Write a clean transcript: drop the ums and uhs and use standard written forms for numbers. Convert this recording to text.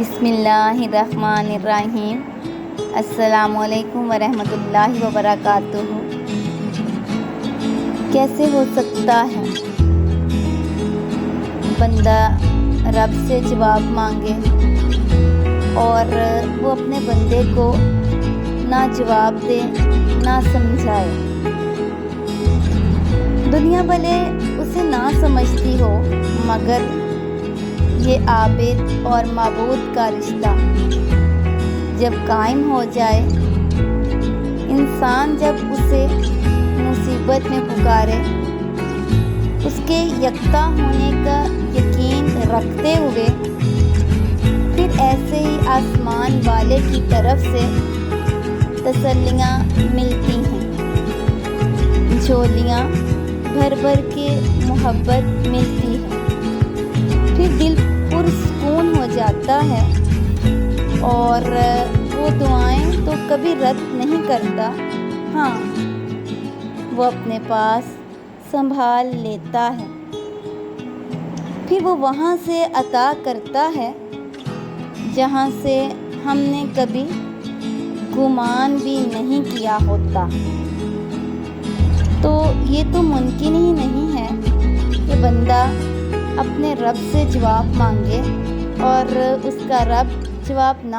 بسم اللہ الرحمن الرحیم۔ السلام علیکم ورحمۃ اللہ وبرکاتہ۔ کیسے ہو سکتا ہے بندہ رب سے جواب مانگے اور وہ اپنے بندے کو نہ جواب دے نہ سمجھائے؟ دنیا بھلے اسے نہ سمجھتی ہو، مگر یہ عابد اور معبود کا رشتہ جب قائم ہو جائے، انسان جب اسے مصیبت میں پکارے، اس کے یکتا ہونے کا یقین رکھتے ہوئے، پھر ایسے ہی آسمان والے کی طرف سے تسلیاں ملتی ہیں، جھولیاں بھر بھر کے محبت ملتی ہے، پھر دل پرسکون ہو جاتا ہے اور وہ دعائیں تو کبھی رد نہیں کرتا، ہاں وہ اپنے پاس سنبھال لیتا ہے، پھر وہ وہاں سے عطا کرتا ہے جہاں سے ہم نے کبھی گمان بھی نہیں کیا ہوتا۔ تو یہ تو ممکن ہی نہیں ہے کہ بندہ اپنے رب سے جواب مانگے اور اس کا رب جواب نہ